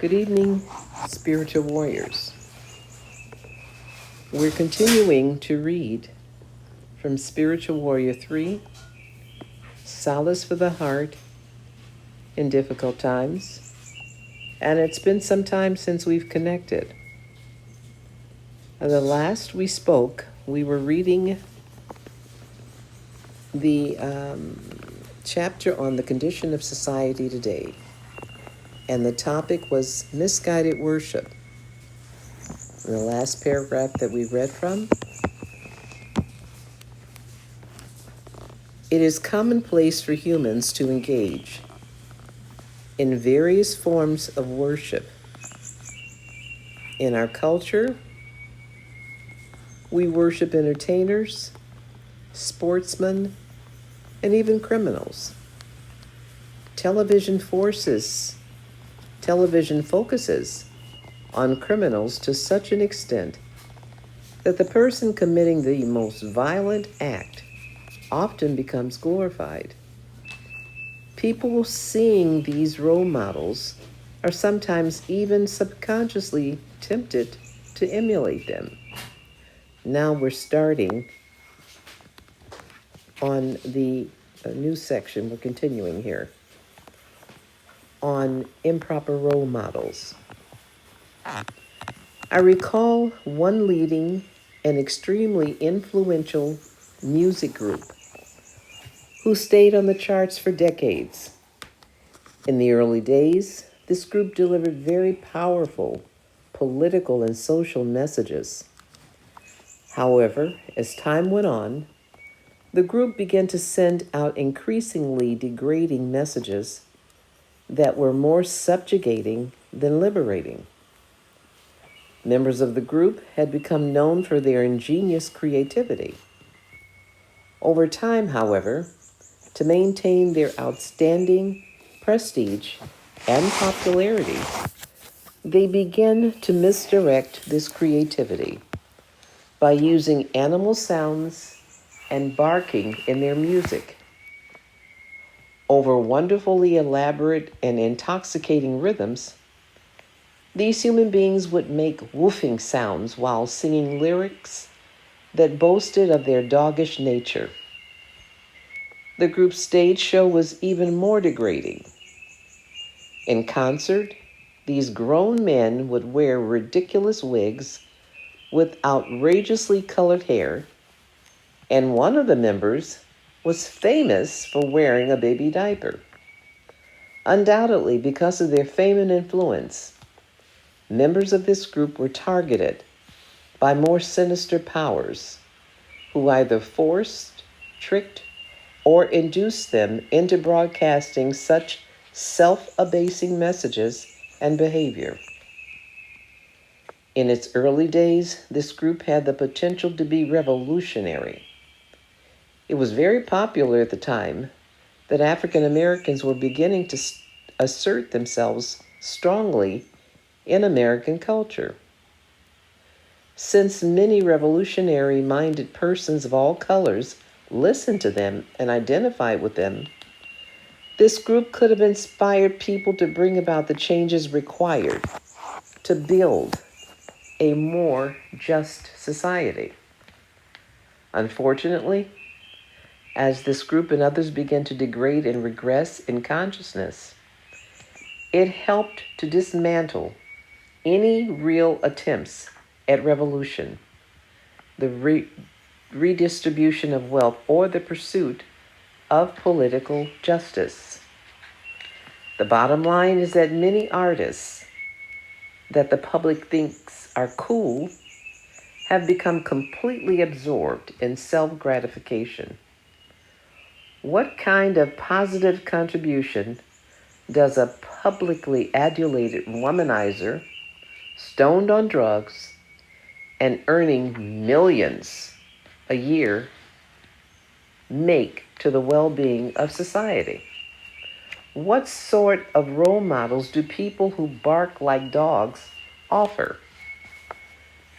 Good evening, spiritual warriors. We're continuing to read from Spiritual Warrior 3, Solace for the Heart in Difficult Times. And it's been some time since we've connected. The last we spoke, we were reading the chapter on the condition of society today. And the topic was misguided worship. In the last paragraph that we read from, it is commonplace for humans to engage in various forms of worship. In our culture, we worship entertainers, sportsmen, and even criminals. Television focuses on criminals to such an extent that the person committing the most violent act often becomes glorified. People seeing these role models are sometimes even subconsciously tempted to emulate them. Now we're starting on the new section. We're continuing here on improper role models. I recall one leading an extremely influential music group who stayed on the charts for decades. In the early days, this group delivered very powerful political and social messages. However, as time went on, the group began to send out increasingly degrading messages that were more subjugating than liberating. Members of the group had become known for their ingenious creativity. Over time, however, to maintain their outstanding prestige and popularity, they began to misdirect this creativity by using animal sounds and barking in their music. Over wonderfully elaborate and intoxicating rhythms, these human beings would make woofing sounds while singing lyrics that boasted of their doggish nature. The group's stage show was even more degrading. In concert, these grown men would wear ridiculous wigs with outrageously colored hair, and one of the members was famous for wearing a baby diaper. Undoubtedly, because of their fame and influence, members of this group were targeted by more sinister powers who either forced, tricked, or induced them into broadcasting such self-abasing messages and behavior. In its early days, this group had the potential to be revolutionary. It was very popular at the time that African Americans were beginning to assert themselves strongly in American culture. Since many revolutionary-minded persons of all colors listened to them and identified with them, this group could have inspired people to bring about the changes required to build a more just society. Unfortunately, as this group and others began to degrade and regress in consciousness, it helped to dismantle any real attempts at revolution, the redistribution of wealth, or the pursuit of political justice. The bottom line is that many artists that the public thinks are cool have become completely absorbed in self-gratification. What kind of positive contribution does a publicly adulated womanizer, stoned on drugs, and earning millions a year make to the well-being of society? What sort of role models do people who bark like dogs offer?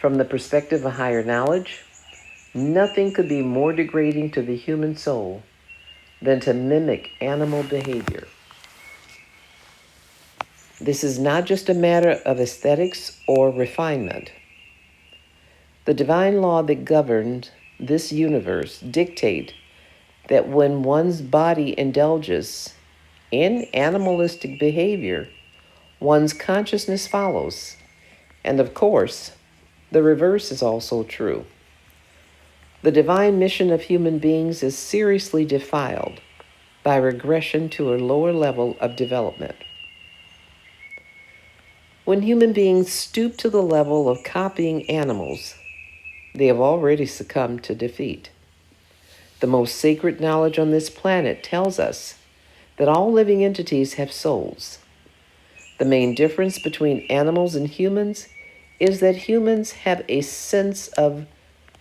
From the perspective of higher knowledge, nothing could be more degrading to the human soul than to mimic animal behavior. This is not just a matter of aesthetics or refinement. The divine law that governs this universe dictates that when one's body indulges in animalistic behavior, one's consciousness follows. And of course, the reverse is also true. The divine mission of human beings is seriously defiled by regression to a lower level of development. When human beings stoop to the level of copying animals, they have already succumbed to defeat. The most sacred knowledge on this planet tells us that all living entities have souls. The main difference between animals and humans is that humans have a sense of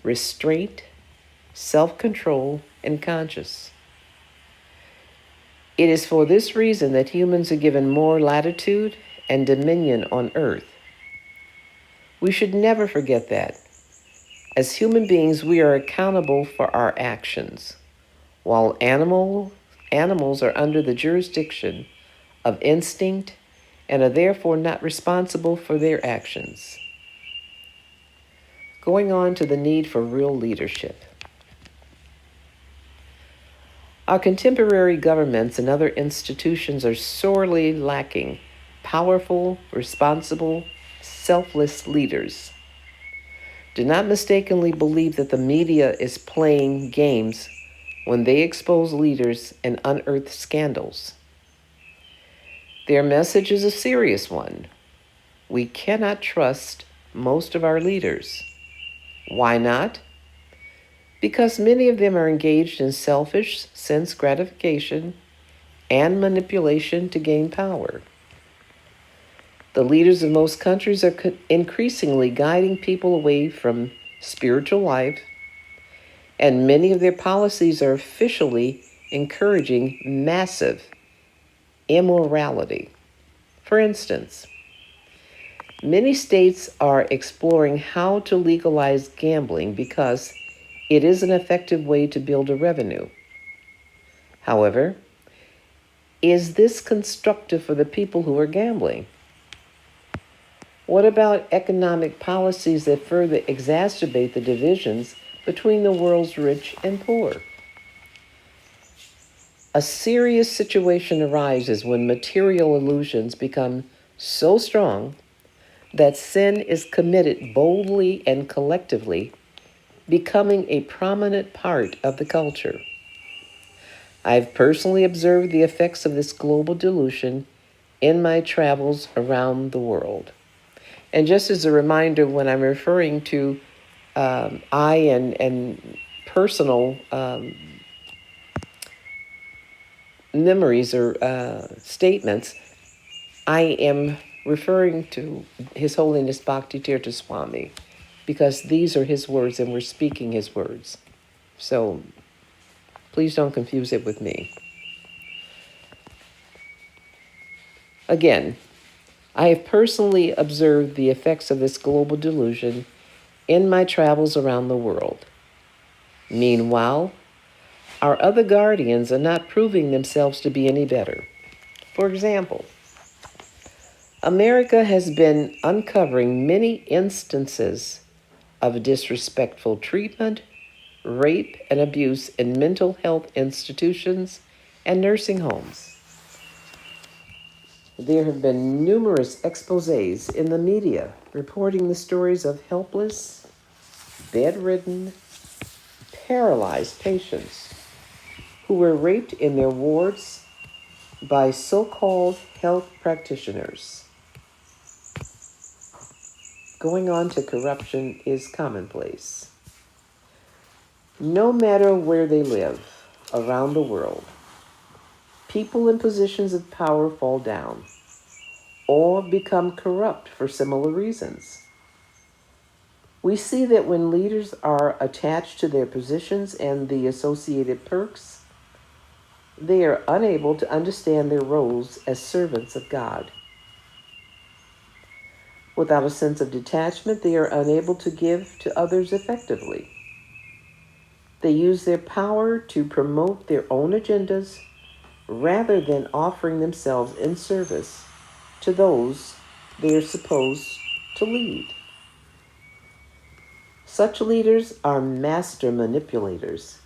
restraint, self-control, and conscience. It is for this reason that humans are given more latitude and dominion on earth. We should never forget that. As human beings, we are accountable for our actions, while animals are under the jurisdiction of instinct and are therefore not responsible for their actions. Going on to the need for real leadership. Our contemporary governments and other institutions are sorely lacking powerful, responsible, selfless leaders. Do not mistakenly believe that the media is playing games when they expose leaders and unearth scandals. Their message is a serious one. We cannot trust most of our leaders. Why not? Because many of them are engaged in selfish sense gratification and manipulation to gain power. The leaders of most countries are increasingly guiding people away from spiritual life, and many of their policies are officially encouraging massive immorality. For instance, many states are exploring how to legalize gambling because it is an effective way to build a revenue. However, is this constructive for the people who are gambling? What about economic policies that further exacerbate the divisions between the world's rich and poor? A serious situation arises when material illusions become so strong that sin is committed boldly and collectively, becoming a prominent part of the culture. I've personally observed the effects of this global delusion in my travels around the world. And just as a reminder, when I'm referring to I and personal memories or statements, I am referring to His Holiness Bhakti Tirtha Swami, because these are his words and we're speaking his words. So please don't confuse it with me. Again, I have personally observed the effects of this global delusion in my travels around the world. Meanwhile, our other guardians are not proving themselves to be any better. For example, America has been uncovering many instances of disrespectful treatment, rape, and abuse in mental health institutions and nursing homes. There have been numerous exposés in the media reporting the stories of helpless, bedridden, paralyzed patients who were raped in their wards by so-called health practitioners. Going on to corruption is commonplace. No matter where they live around the world, people in positions of power fall down or become corrupt for similar reasons. We see that when leaders are attached to their positions and the associated perks, they are unable to understand their roles as servants of God. Without a sense of detachment, they are unable to give to others effectively. They use their power to promote their own agendas rather than offering themselves in service to those they are supposed to lead. Such leaders are master manipulators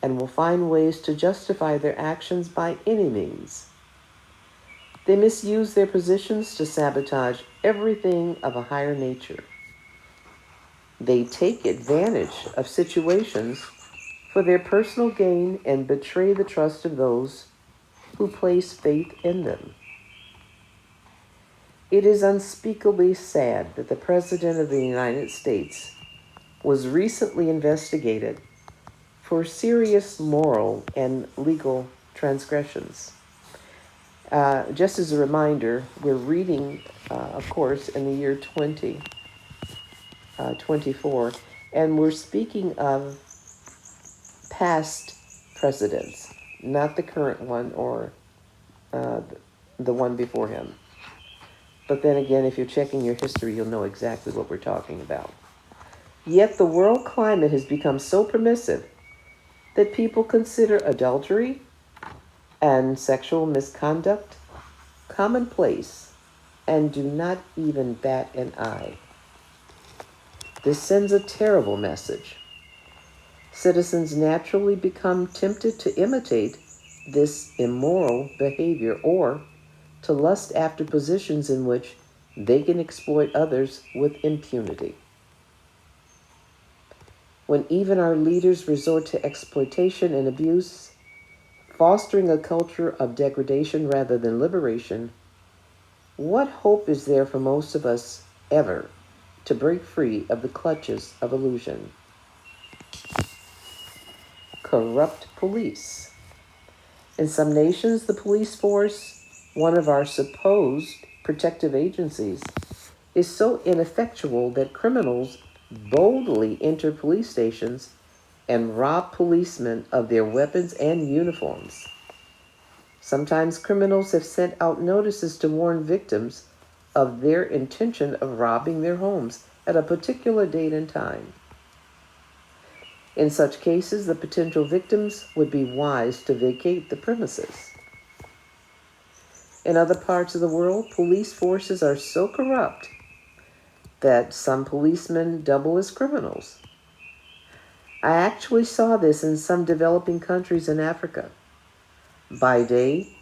and will find ways to justify their actions by any means. They misuse their positions to sabotage everything of a higher nature. They take advantage of situations for their personal gain and betray the trust of those who place faith in them. It is unspeakably sad that the President of the United States was recently investigated for serious moral and legal transgressions. Just as a reminder, we're reading, of course, in the year 2024, and we're speaking of past presidents, not the current one or the one before him. But then again, if you're checking your history, you'll know exactly what we're talking about. Yet the world climate has become so permissive that people consider adultery and sexual misconduct commonplace and do not even bat an eye. This sends a terrible message. Citizens naturally become tempted to imitate this immoral behavior or to lust after positions in which they can exploit others with impunity. When even our leaders resort to exploitation and abuse, fostering a culture of degradation rather than liberation, what hope is there for most of us ever to break free of the clutches of illusion? Corrupt police. In some nations, the police force, one of our supposed protective agencies, is so ineffectual that criminals boldly enter police stations and rob policemen of their weapons and uniforms. Sometimes criminals have sent out notices to warn victims of their intention of robbing their homes at a particular date and time. In such cases, the potential victims would be wise to vacate the premises. In other parts of the world, police forces are so corrupt that some policemen double as criminals. I actually saw this in some developing countries in Africa. By day,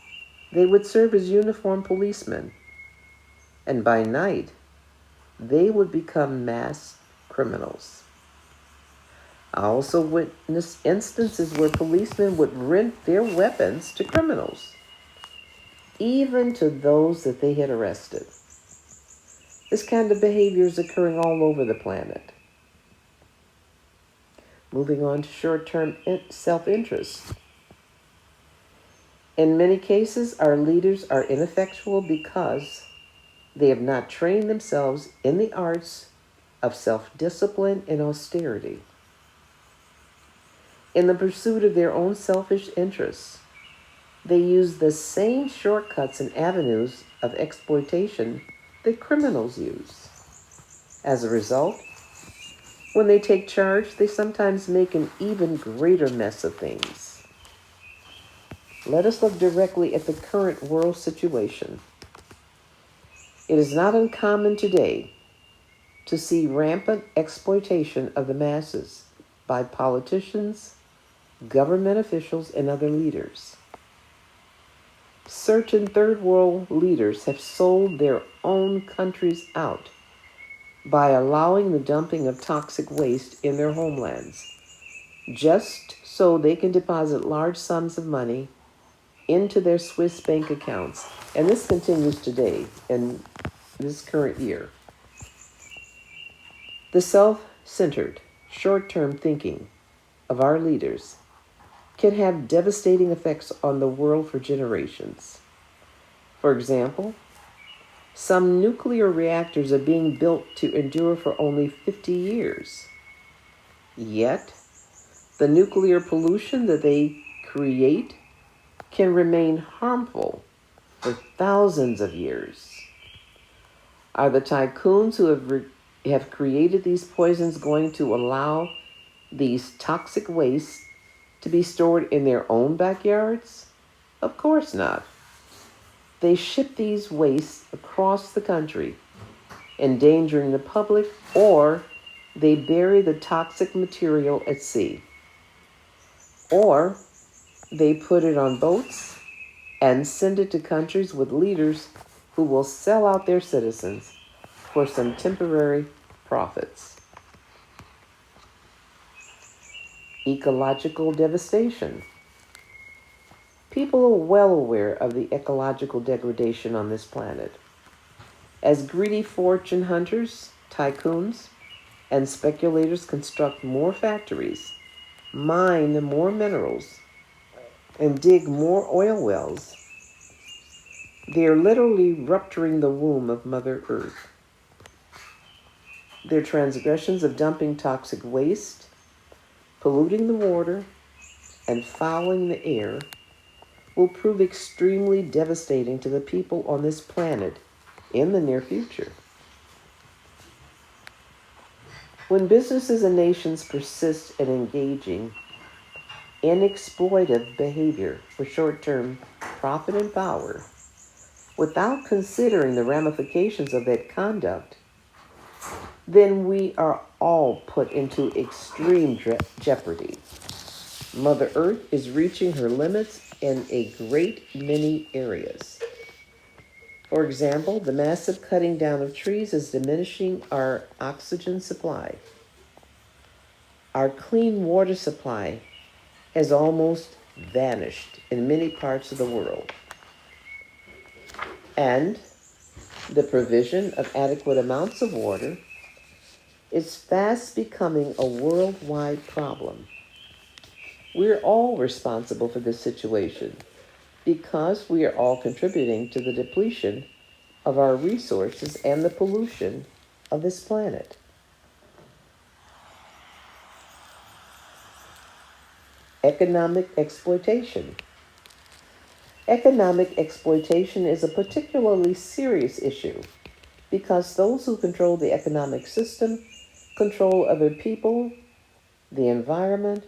they would serve as uniformed policemen, and by night, they would become mass criminals. I also witnessed instances where policemen would rent their weapons to criminals, even to those that they had arrested. This kind of behavior is occurring all over the planet. Moving on to short-term self-interest. In many cases, our leaders are ineffectual because they have not trained themselves in the arts of self-discipline and austerity. In the pursuit of their own selfish interests, they use the same shortcuts and avenues of exploitation that criminals use. As a result, when they take charge, they sometimes make an even greater mess of things. Let us look directly at the current world situation. It is not uncommon today to see rampant exploitation of the masses by politicians, government officials, and other leaders. Certain third world leaders have sold their own countries out by allowing the dumping of toxic waste in their homelands, just so they can deposit large sums of money into their Swiss bank accounts. And this continues today in this current year. The self-centered, short-term thinking of our leaders can have devastating effects on the world for generations. For example, some nuclear reactors are being built to endure for only 50 years. Yet, the nuclear pollution that they create can remain harmful for thousands of years. Are the tycoons who have created these poisons going to allow these toxic wastes to be stored in their own backyards? Of course not. They ship these wastes across the country, endangering the public, or they bury the toxic material at sea, or they put it on boats and send it to countries with leaders who will sell out their citizens for some temporary profits. Ecological devastation. People are well aware of the ecological degradation on this planet. As greedy fortune hunters, tycoons, and speculators construct more factories, mine more minerals, and dig more oil wells, they are literally rupturing the womb of Mother Earth. Their transgressions of dumping toxic waste, polluting the water, and fouling the air will prove extremely devastating to the people on this planet in the near future. When businesses and nations persist in engaging in exploitive behavior for short-term profit and power, without considering the ramifications of that conduct, then we are all put into extreme jeopardy. Mother Earth is reaching her limits in a great many areas. For example, the massive cutting down of trees is diminishing our oxygen supply. Our clean water supply has almost vanished in many parts of the world. And the provision of adequate amounts of water is fast becoming a worldwide problem. We're all responsible for this situation because we are all contributing to the depletion of our resources and the pollution of this planet. Economic exploitation. Economic exploitation is a particularly serious issue because those who control the economic system control other people, the environment,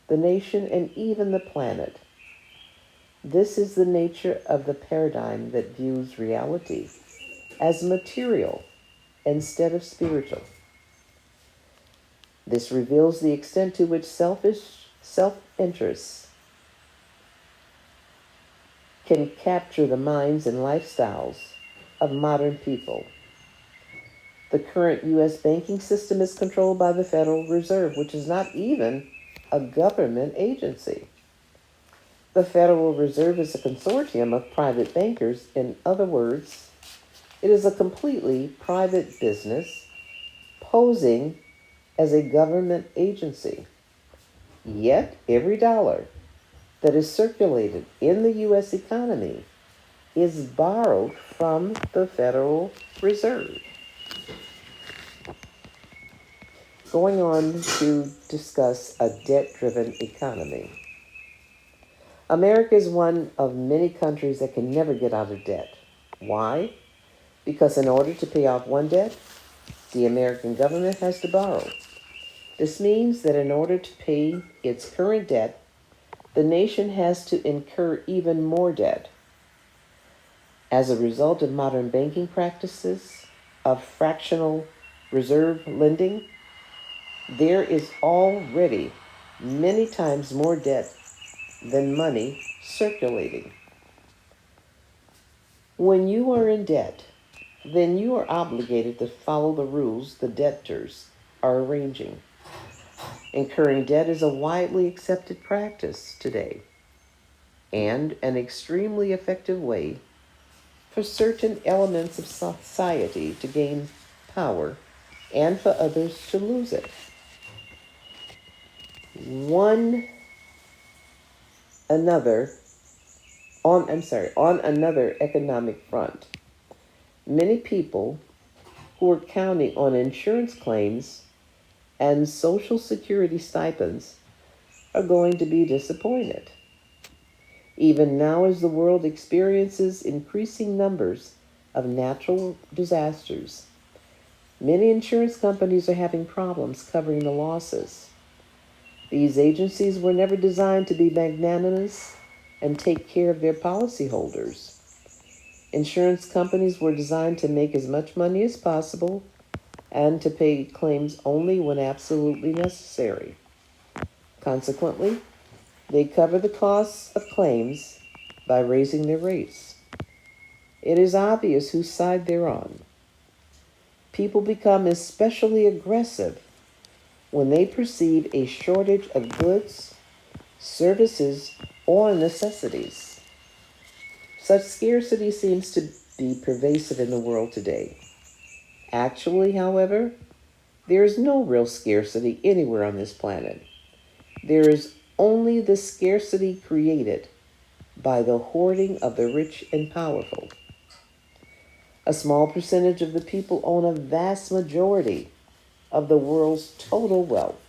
the nation, and even the planet. This is the nature of the paradigm that views reality as material instead of spiritual. This reveals the extent to which self-interest can capture the minds and lifestyles of modern people. The current U.S. banking system is controlled by the Federal Reserve, which is not even a government agency. The Federal Reserve is a consortium of private bankers. In other words, it is a completely private business posing as a government agency. Yet, every dollar that is circulated in the U.S. economy is borrowed from the Federal Reserve. Going on to discuss a debt-driven economy. America is one of many countries that can never get out of debt. Why? Because in order to pay off one debt, the American government has to borrow. This means that in order to pay its current debt, the nation has to incur even more debt. As a result of modern banking practices, of fractional reserve lending, there is already many times more debt than money circulating. When you are in debt, then you are obligated to follow the rules the debtors are arranging. Incurring debt is a widely accepted practice today and an extremely effective way for certain elements of society to gain power and for others to lose it. On another economic front, many people who are counting on insurance claims and Social Security stipends are going to be disappointed. Even now, as the world experiences increasing numbers of natural disasters, many insurance companies are having problems covering the losses. These agencies were never designed to be magnanimous and take care of their policyholders. Insurance companies were designed to make as much money as possible and to pay claims only when absolutely necessary. Consequently, they cover the costs of claims by raising their rates. It is obvious whose side they're on. People become especially aggressive when they perceive a shortage of goods, services, or necessities. Such scarcity seems to be pervasive in the world today. Actually, however, there is no real scarcity anywhere on this planet. There is only the scarcity created by the hoarding of the rich and powerful. A small percentage of the people own a vast majority of the world's total wealth.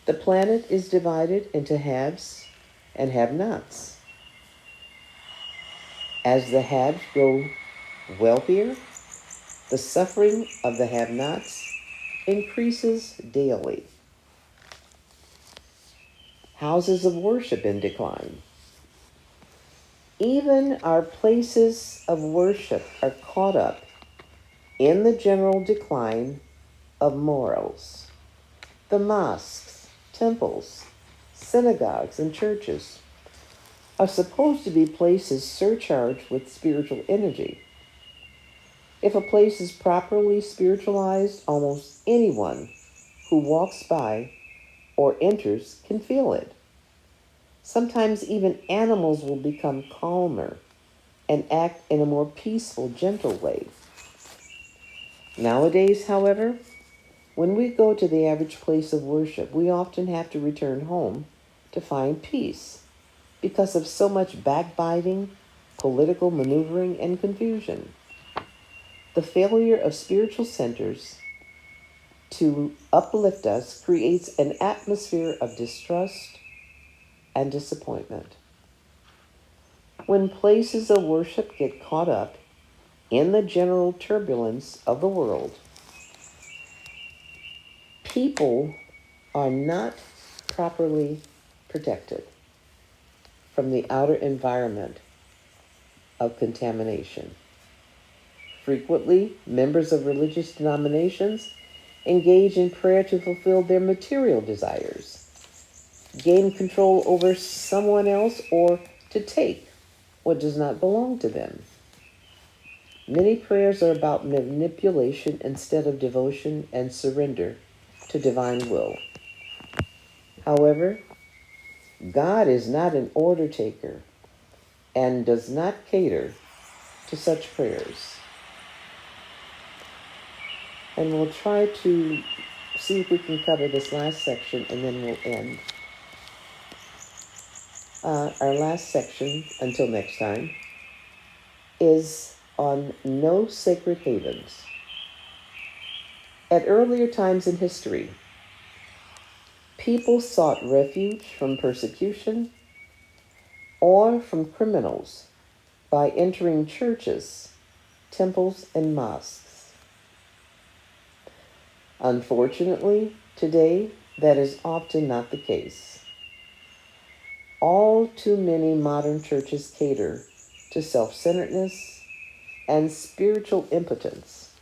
The planet is divided into haves and have-nots. As the haves grow wealthier, the suffering of the have-nots increases daily. Houses of worship in decline. Even our places of worship are caught up in the general decline of morals. The mosques, temples, synagogues, and churches are supposed to be places surcharged with spiritual energy. If a place is properly spiritualized, almost anyone who walks by or enters can feel it. Sometimes even animals will become calmer and act in a more peaceful, gentle way. Nowadays, however, when we go to the average place of worship, we often have to return home to find peace because of so much backbiting, political maneuvering, and confusion. The failure of spiritual centers to uplift us creates an atmosphere of distrust and disappointment. When places of worship get caught up in the general turbulence of the world, people are not properly protected from the outer environment of contamination. Frequently, members of religious denominations engage in prayer to fulfill their material desires, gain control over someone else, or to take what does not belong to them. Many prayers are about manipulation instead of devotion and surrender to divine will. However, God is not an order taker and does not cater to such prayers. And we'll try to see if we can cover this last section and then we'll end. Our last section, until next time, is on no sacred havens. At earlier times in history, people sought refuge from persecution or from criminals by entering churches, temples, and mosques. Unfortunately, today, that is often not the case. All too many modern churches cater to self-centeredness and spiritual impotence.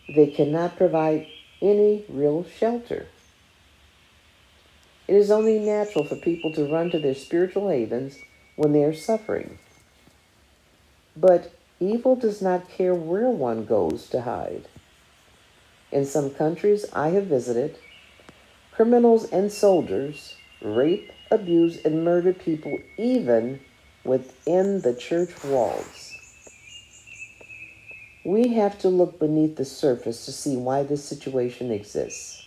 They cannot provide any real shelter. It is only natural for people to run to their spiritual havens when they are suffering. But evil does not care where one goes to hide. In some countries I have visited, criminals and soldiers rape, abuse, and murder people even within the church walls. We have to look beneath the surface to see why this situation exists.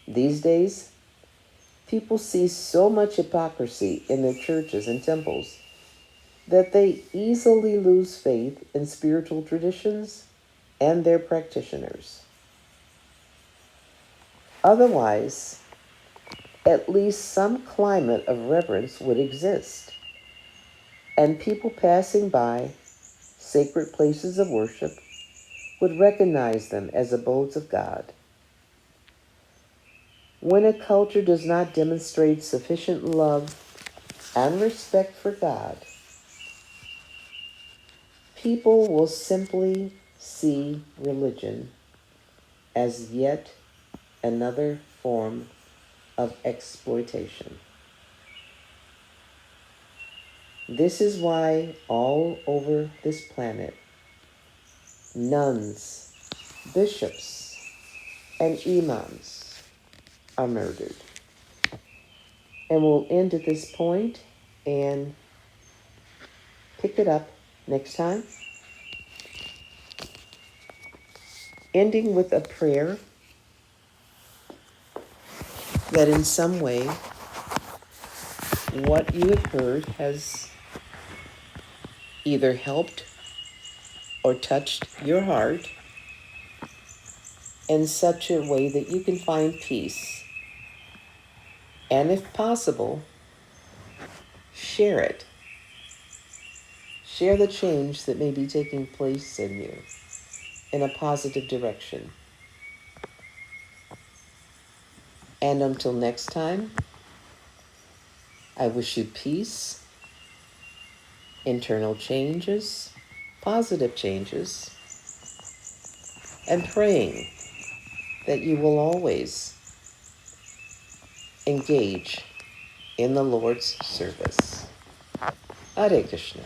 These days, people see so much hypocrisy in their churches and temples that they easily lose faith in spiritual traditions and their practitioners. Otherwise, at least some climate of reverence would exist, and people passing by sacred places of worship would recognize them as abodes of God. When a culture does not demonstrate sufficient love and respect for God, people will simply see religion as yet another form of exploitation. This is why all over this planet, nuns, bishops, and imams are murdered. And we'll end at this point and pick it up next time. Ending with a prayer that in some way what you have heard has either helped or touched your heart in such a way that you can find peace. And if possible, share it. Share the change that may be taking place in you in a positive direction. And until next time, I wish you peace, internal changes, positive changes, and praying that you will always engage in the Lord's service. Hare Krishna.